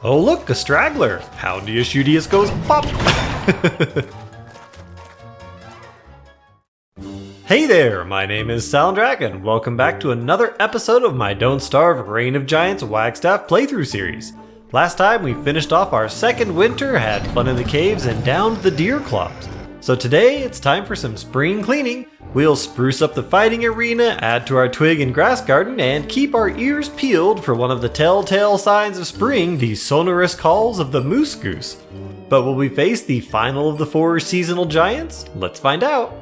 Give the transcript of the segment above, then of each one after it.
Oh look, a straggler! Houndius Shootius goes pop! Hey there, my name is Soundrak and welcome back to another episode of my Don't Starve Reign of Giants Wagstaff playthrough series. Last time we finished off our second winter, had fun in the caves, and downed the deer clops. So today it's time for some spring cleaning. We'll spruce up the fighting arena, add to our twig and grass garden, and keep our ears peeled for one of the telltale signs of spring, the sonorous calls of the MooseGoose. But will we face the final of the 4 seasonal giants? Let's find out!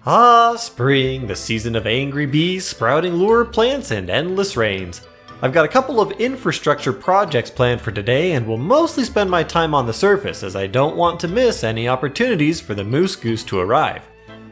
Ah, spring, the season of angry bees, sprouting lure plants, and endless rains. I've got a couple of infrastructure projects planned for today and will mostly spend my time on the surface as I don't want to miss any opportunities for the MooseGoose to arrive.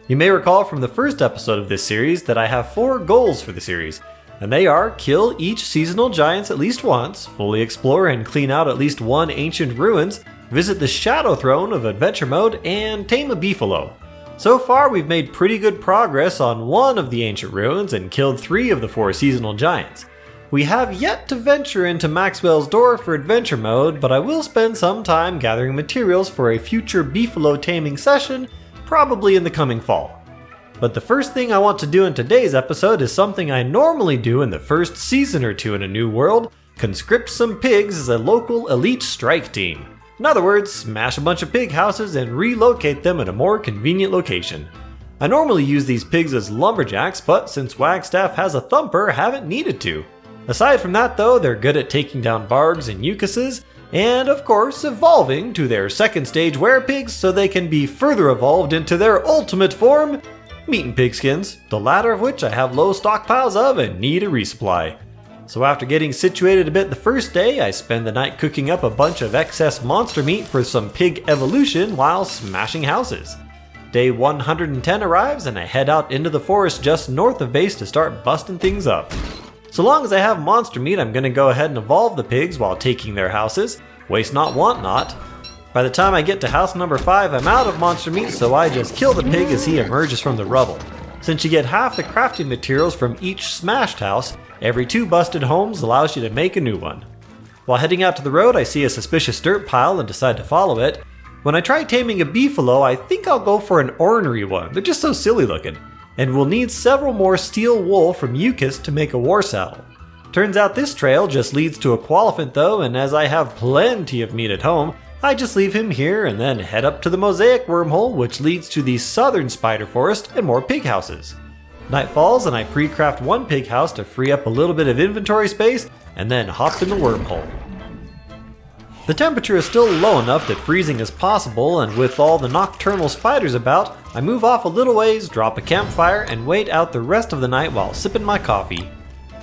You may recall from the first episode of this series that I have 4 goals for the series, and they are kill each seasonal giants at least once, fully explore and clean out at least 1 ancient ruins, visit the Shadow Throne of Adventure Mode, and tame a beefalo. So far we've made pretty good progress on 1 of the ancient ruins and killed 3 of the 4 seasonal giants. We have yet to venture into Maxwell's Door for Adventure Mode, but I will spend some time gathering materials for a future beefalo taming session, probably in the coming fall. But the first thing I want to do in today's episode is something I normally do in the first season or 2 in a new world: conscript some pigs as a local elite strike team. In other words, smash a bunch of pig houses and relocate them in a more convenient location. I normally use these pigs as lumberjacks, but since Wagstaff has a thumper, haven't needed to. Aside from that though, they're good at taking down vargs and ucuses, and of course evolving to their second stage werepigs so they can be further evolved into their ultimate form, meat and pigskins, the latter of which I have low stockpiles of and need a resupply. So after getting situated a bit the first day, I spend the night cooking up a bunch of excess monster meat for some pig evolution while smashing houses. Day 110 arrives and I head out into the forest just north of base to start busting things up. So long as I have monster meat, I'm going to go ahead and evolve the pigs while taking their houses. Waste not, want not. By the time I get to house number 5, I'm out of monster meat, so I just kill the pig as he emerges from the rubble. Since you get half the crafting materials from each smashed house, every 2 busted homes allows you to make a new one. While heading out to the road, I see a suspicious dirt pile and decide to follow it. When I try taming a beefalo, I think I'll go for an ornery one. They're just so silly looking. And we'll need several more steel wool from Ucus to make a war saddle. Turns out this trail just leads to a qualiphant though, and as I have plenty of meat at home, I just leave him here and then head up to the mosaic wormhole, which leads to the southern spider forest and more pig houses. Night falls and I pre-craft 1 pig house to free up a little bit of inventory space and then hop in the wormhole. The temperature is still low enough that freezing is possible, and with all the nocturnal spiders about, I move off a little ways, drop a campfire, and wait out the rest of the night while sipping my coffee.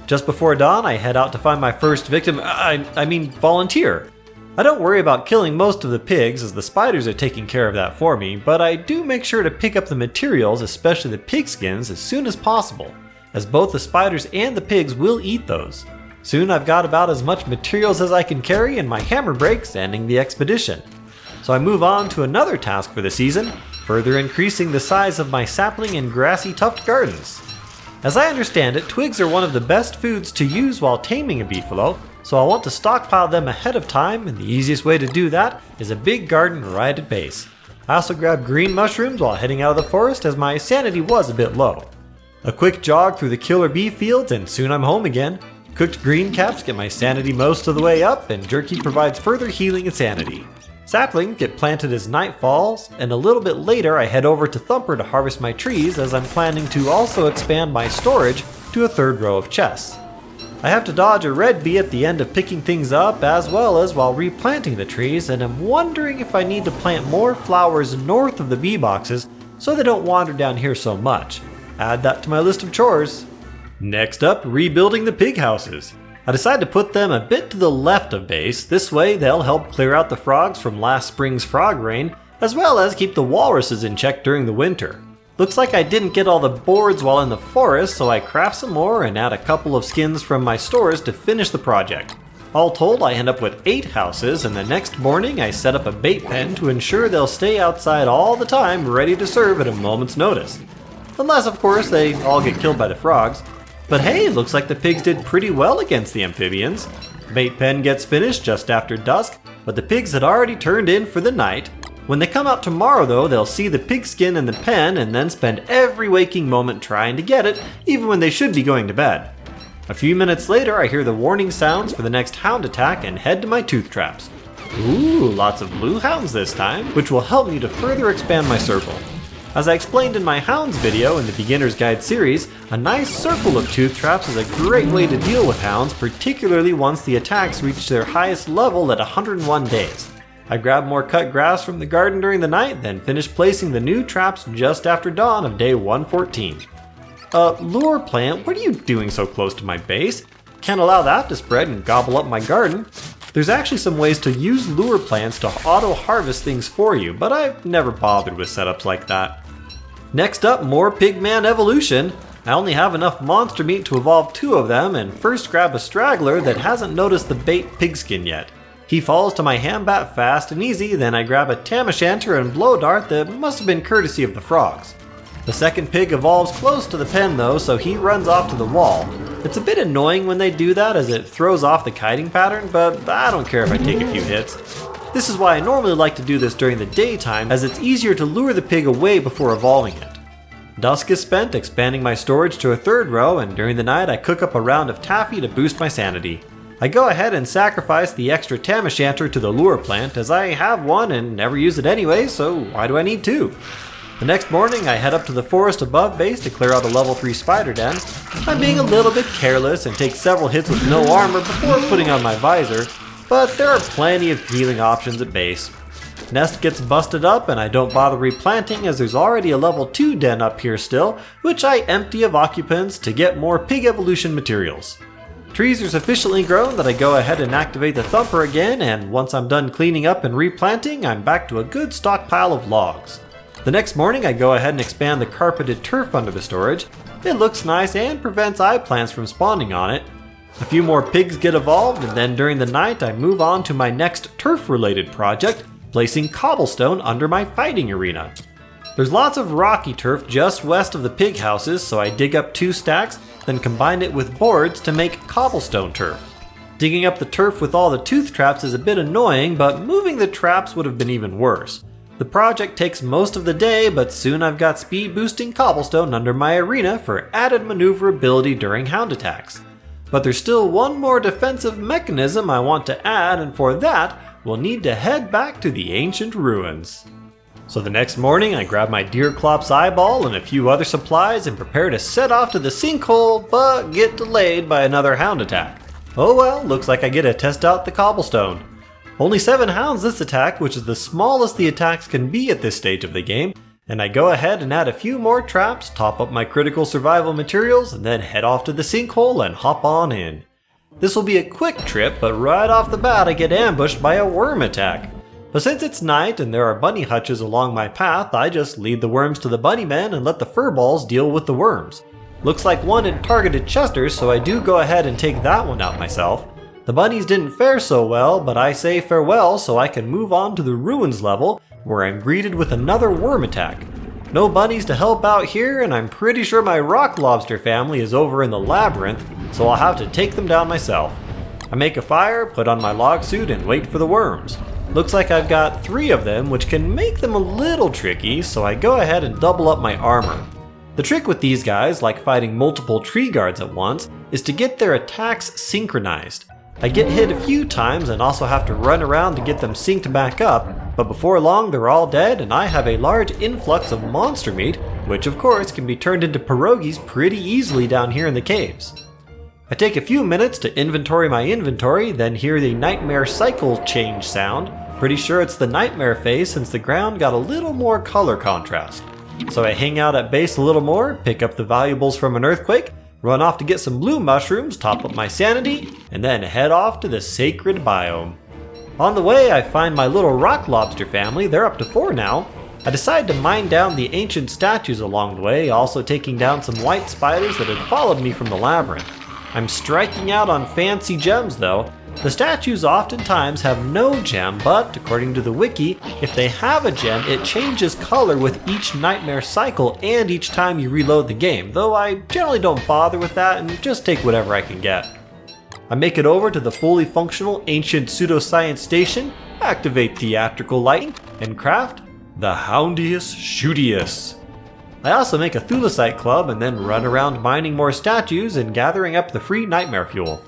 Just before dawn, I head out to find my first victim, I mean volunteer. I don't worry about killing most of the pigs as the spiders are taking care of that for me, but I do make sure to pick up the materials, especially the pigskins, as soon as possible, as both the spiders and the pigs will eat those. Soon I've got about as much materials as I can carry and my hammer breaks, ending the expedition. So I move on to another task for the season, further increasing the size of my sapling and grassy tuft gardens. As I understand it, twigs are one of the best foods to use while taming a beefalo, so I'll want to stockpile them ahead of time, and the easiest way to do that is a big garden right at base. I also grab green mushrooms while heading out of the forest as my sanity was a bit low. A quick jog through the killer bee fields and soon I'm home again. Cooked green caps get my sanity most of the way up, and jerky provides further healing and sanity. Saplings get planted as night falls, and a little bit later I head over to Thumper to harvest my trees as I'm planning to also expand my storage to a 3rd row of chests. I have to dodge a red bee at the end of picking things up as well as while replanting the trees, and I'm wondering if I need to plant more flowers north of the bee boxes so they don't wander down here so much. Add that to my list of chores. Next up, rebuilding the pig houses. I decided to put them a bit to the left of base, this way they'll help clear out the frogs from last spring's frog rain, as well as keep the walruses in check during the winter. Looks like I didn't get all the boards while in the forest, so I craft some more and add a couple of skins from my stores to finish the project. All told, I end up with 8 houses, and the next morning I set up a bait pen to ensure they'll stay outside all the time, ready to serve at a moment's notice. Unless, of course, they all get killed by the frogs. But hey, looks like the pigs did pretty well against the amphibians. The bait pen gets finished just after dusk, but the pigs had already turned in for the night. When they come out tomorrow though, they'll see the pigskin in the pen and then spend every waking moment trying to get it, even when they should be going to bed. A few minutes later, I hear the warning sounds for the next hound attack and head to my tooth traps. Ooh, lots of blue hounds this time, which will help me to further expand my circle. As I explained in my hounds video in the Beginner's Guide series, a nice circle of tooth traps is a great way to deal with hounds, particularly once the attacks reach their highest level at 101 days. I grab more cut grass from the garden during the night, then finish placing the new traps just after dawn of day 114. Lure plant, what are you doing so close to my base? Can't allow that to spread and gobble up my garden. There's actually some ways to use lure plants to auto-harvest things for you, but I've never bothered with setups like that. Next up, more Pigman evolution. I only have enough monster meat to evolve 2 of them, and first grab a straggler that hasn't noticed the bait pigskin yet. He falls to my Hambat fast and easy, then I grab a Tam-o-Shanter and Blow Dart that must have been courtesy of the frogs. The second pig evolves close to the pen though, so he runs off to the wall. It's a bit annoying when they do that as it throws off the kiting pattern, but I don't care if I take a few hits. This is why I normally like to do this during the daytime, as it's easier to lure the pig away before evolving it. Dusk is spent expanding my storage to a 3rd row, and during the night I cook up a round of taffy to boost my sanity. I go ahead and sacrifice the extra Tam-o-Shanter to the lure plant, as I have one and never use it anyway, so why do I need 2? The next morning I head up to the forest above base to clear out a level 3 spider den. I'm being a little bit careless and take several hits with no armor before putting on my visor, but there are plenty of healing options at base. Nest gets busted up and I don't bother replanting as there's already a level 2 den up here still, which I empty of occupants to get more pig evolution materials. Trees are sufficiently grown that I go ahead and activate the thumper again, and once I'm done cleaning up and replanting, I'm back to a good stockpile of logs. The next morning I go ahead and expand the carpeted turf under the storage. It looks nice and prevents eye plants from spawning on it. A few more pigs get evolved, and then during the night I move on to my next turf related project, placing cobblestone under my fighting arena. There's lots of rocky turf just west of the pig houses, so I dig up 2 stacks, then combine it with boards to make cobblestone turf. Digging up the turf with all the tooth traps is a bit annoying, but moving the traps would have been even worse. The project takes most of the day, but soon I've got speed boosting cobblestone under my arena for added maneuverability during hound attacks. But there's still one more defensive mechanism I want to add, and for that, we'll need to head back to the ancient ruins. So the next morning I grab my Deerclops eyeball and a few other supplies and prepare to set off to the sinkhole, but get delayed by another hound attack. Oh well, looks like I get to test out the cobblestone. Only 7 hounds this attack, which is the smallest the attacks can be at this stage of the game, and I go ahead and add a few more traps, top up my critical survival materials, and then head off to the sinkhole and hop on in. This will be a quick trip, but right off the bat I get ambushed by a worm attack. But since it's night and there are bunny hutches along my path, I just lead the worms to the bunny men and let the furballs deal with the worms. Looks like one had targeted Chester's, so I do go ahead and take that one out myself. The bunnies didn't fare so well, but I say farewell so I can move on to the ruins level, where I'm greeted with another worm attack. No bunnies to help out here, and I'm pretty sure my rock lobster family is over in the labyrinth, so I'll have to take them down myself. I make a fire, put on my log suit, and wait for the worms. Looks like I've got 3 of them, which can make them a little tricky, so I go ahead and double up my armor. The trick with these guys, like fighting multiple tree guards at once, is to get their attacks synchronized. I get hit a few times and also have to run around to get them synced back up, but before long they're all dead and I have a large influx of monster meat, which of course can be turned into pierogies pretty easily down here in the caves. I take a few minutes to inventory my inventory, then hear the nightmare cycle change sound. Pretty sure it's the nightmare phase since the ground got a little more color contrast. So I hang out at base a little more, pick up the valuables from an earthquake, run off to get some blue mushrooms, top up my sanity, and then head off to the sacred biome. On the way I find my little rock lobster family, they're up to 4 now. I decide to mine down the ancient statues along the way, also taking down some white spiders that had followed me from the labyrinth. I'm striking out on fancy gems though. The statues oftentimes have no gem, but according to the wiki, if they have a gem, it changes color with each nightmare cycle and each time you reload the game, though I generally don't bother with that and just take whatever I can get. I make it over to the fully functional ancient pseudoscience station, activate theatrical lighting, and craft the Houndius Shootius. I also make a Thulecite club and then run around mining more statues and gathering up the free nightmare fuel.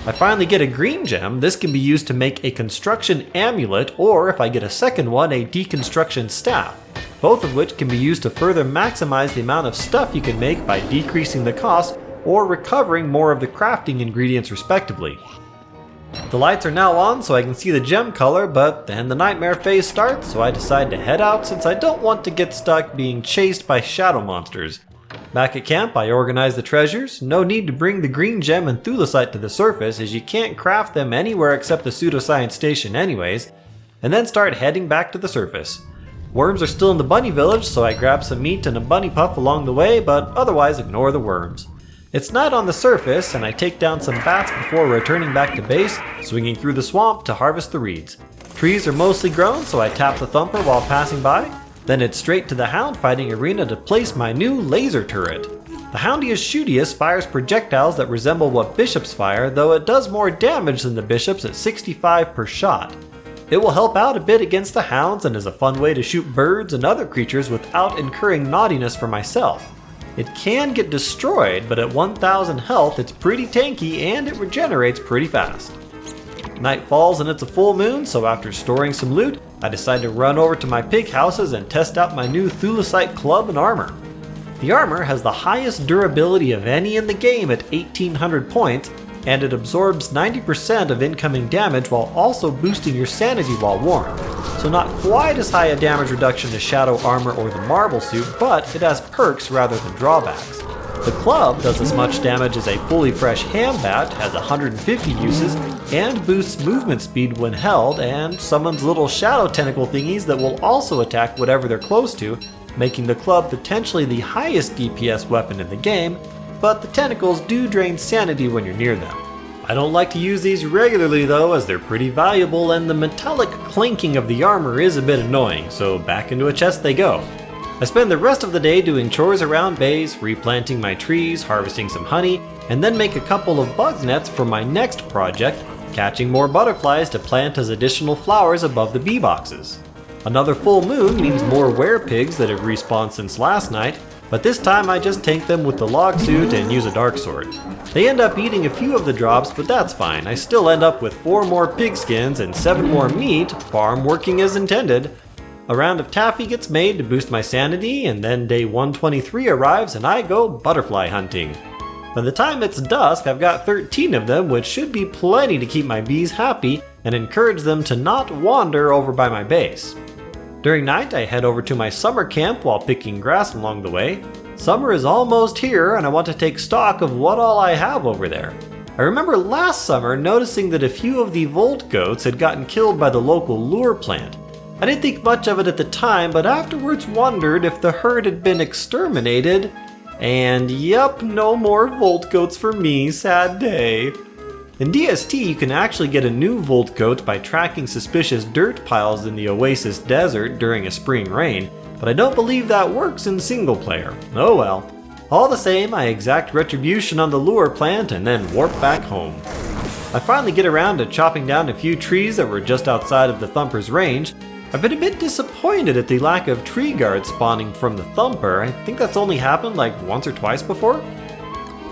I finally get a green gem. This can be used to make a construction amulet, or if I get a second one, a deconstruction staff, both of which can be used to further maximize the amount of stuff you can make by decreasing the cost or recovering more of the crafting ingredients respectively. The lights are now on so I can see the gem color, but then the nightmare phase starts, so I decide to head out since I don't want to get stuck being chased by shadow monsters. Back at camp, I organize the treasures. No need to bring the green gem and Thulecite to the surface, as you can't craft them anywhere except the pseudoscience station anyways, and then start heading back to the surface. Worms are still in the bunny village, so I grab some meat and a bunny puff along the way, but otherwise ignore the worms. It's night on the surface, and I take down some bats before returning back to base, swinging through the swamp to harvest the reeds. Trees are mostly grown, so I tap the thumper while passing by. Then it's straight to the hound fighting arena to place my new laser turret. The Houndius Shootius fires projectiles that resemble what bishops fire, though it does more damage than the bishops at 65 per shot. It will help out a bit against the hounds and is a fun way to shoot birds and other creatures without incurring naughtiness for myself. It can get destroyed, but at 1000 health it's pretty tanky and it regenerates pretty fast. Night falls and it's a full moon, so after storing some loot, I decide to run over to my pig houses and test out my new Thulecite club and armor. The armor has the highest durability of any in the game at 1800 points, and it absorbs 90% of incoming damage while also boosting your sanity while worn. So not quite as high a damage reduction as Shadow Armor or the Marble Suit, but it has perks rather than drawbacks. The club does as much damage as a fully fresh ham bat, has 150 uses, and boosts movement speed when held, and summons little shadow tentacle thingies that will also attack whatever they're close to, making the club potentially the highest DPS weapon in the game, but the tentacles do drain sanity when you're near them. I don't like to use these regularly though, as they're pretty valuable and the metallic clanking of the armor is a bit annoying, so back into a chest they go. I spend the rest of the day doing chores around base, replanting my trees, harvesting some honey, and then make a couple of bug nets for my next project, catching more butterflies to plant as additional flowers above the bee boxes. Another full moon means more werepigs that have respawned since last night, but this time I just tank them with the log suit and use a dark sword. They end up eating a few of the drops, but that's fine. I still end up with 4 more pig skins and 7 more meat, farm working as intended. A round of taffy gets made to boost my sanity, and then day 123 arrives and I go butterfly hunting. By the time it's dusk, I've got 13 of them, which should be plenty to keep my bees happy and encourage them to not wander over by my base. During night, I head over to my summer camp while picking grass along the way. Summer is almost here and I want to take stock of what all I have over there. I remember last summer noticing that a few of the Volt goats had gotten killed by the local lure plant. I didn't think much of it at the time, but afterwards wondered if the herd had been exterminated. And yep, no more Volt goats for me, sad day. In DST, you can actually get a new Volt goat by tracking suspicious dirt piles in the Oasis Desert during a spring rain, but I don't believe that works in single player. Oh well. All the same, I exact retribution on the lure plant and then warp back home. I finally get around to chopping down a few trees that were just outside of the Thumper's range. I've been a bit disappointed at the lack of tree guards spawning from the Thumper. I think that's only happened like once or twice before.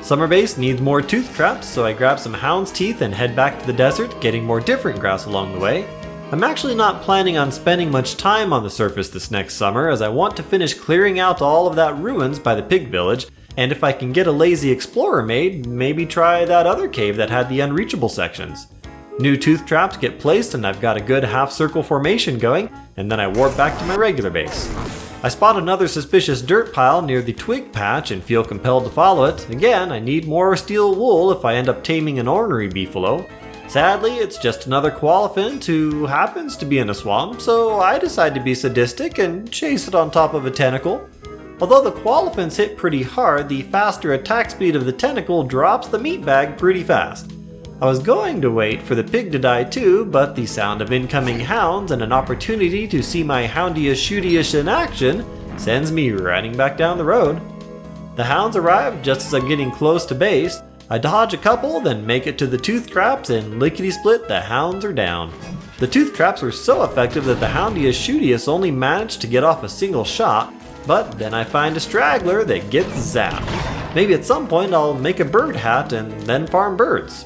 Summer base needs more tooth traps, so I grab some hound's teeth and head back to the desert, getting more different grass along the way. I'm actually not planning on spending much time on the surface this next summer, as I want to finish clearing out all of that ruins by the pig village, and if I can get a lazy explorer made, maybe try that other cave that had the unreachable sections. New tooth traps get placed and I've got a good half circle formation going, and then I warp back to my regular base. I spot another suspicious dirt pile near the twig patch and feel compelled to follow it. Again, I need more steel wool if I end up taming an ornery beefalo. Sadly, it's just another koalefant who happens to be in a swamp, so I decide to be sadistic and chase it on top of a tentacle. Although the koalefants hit pretty hard, the faster attack speed of the tentacle drops the meat bag pretty fast. I was going to wait for the pig to die too, but the sound of incoming hounds and an opportunity to see my Houndius Shootius in action sends me running back down the road. The hounds arrive just as I'm getting close to base. I dodge a couple, then make it to the tooth traps, and lickety-split, the hounds are down. The tooth traps were so effective that the Houndius Shootius only managed to get off a single shot, but then I find a straggler that gets zapped. Maybe at some point I'll make a bird hat and then farm birds.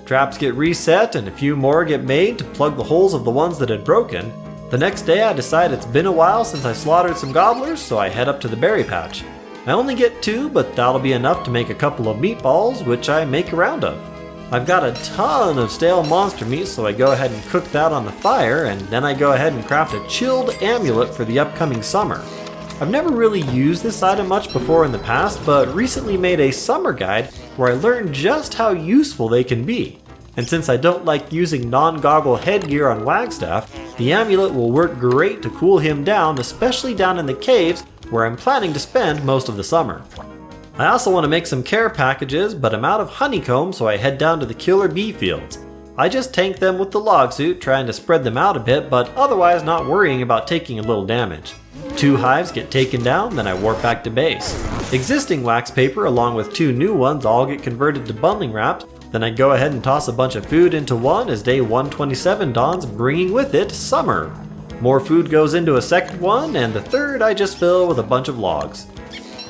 Traps get reset and a few more get made to plug the holes of the ones that had broken. The next day I decide it's been a while since I slaughtered some gobblers, so I head up to the berry patch. I only get 2, but that'll be enough to make a couple of meatballs, which I make a round of. I've got a ton of stale monster meat, so I go ahead and cook that on the fire, and then I go ahead and craft a chilled amulet for the upcoming summer. I've never really used this item much before in the past, but recently made a summer guide where I learned just how useful they can be. And since I don't like using non-goggle headgear on Wagstaff, the amulet will work great to cool him down, especially down in the caves where I'm planning to spend most of the summer. I also want to make some care packages, but I'm out of honeycomb, so I head down to the killer bee fields. I just tank them with the log suit, trying to spread them out a bit, but otherwise not worrying about taking a little damage. 2 hives get taken down, then I warp back to base. Existing wax paper along with 2 new ones all get converted to bundling wraps, then I go ahead and toss a bunch of food into one as day 127 dawns, bringing with it summer. More food goes into a second one, and the third I just fill with a bunch of logs.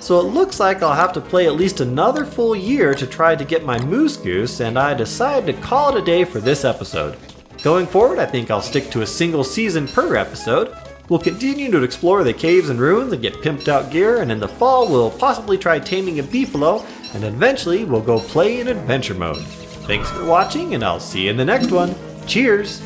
So it looks like I'll have to play at least another full year to try to get my MooseGoose, and I decide to call it a day for this episode. Going forward, I think I'll stick to a single season per episode. We'll continue to explore the caves and ruins and get pimped out gear, and in the fall we'll possibly try taming a beefalo, and eventually we'll go play in adventure mode. Thanks for watching, and I'll see you in the next one. Cheers!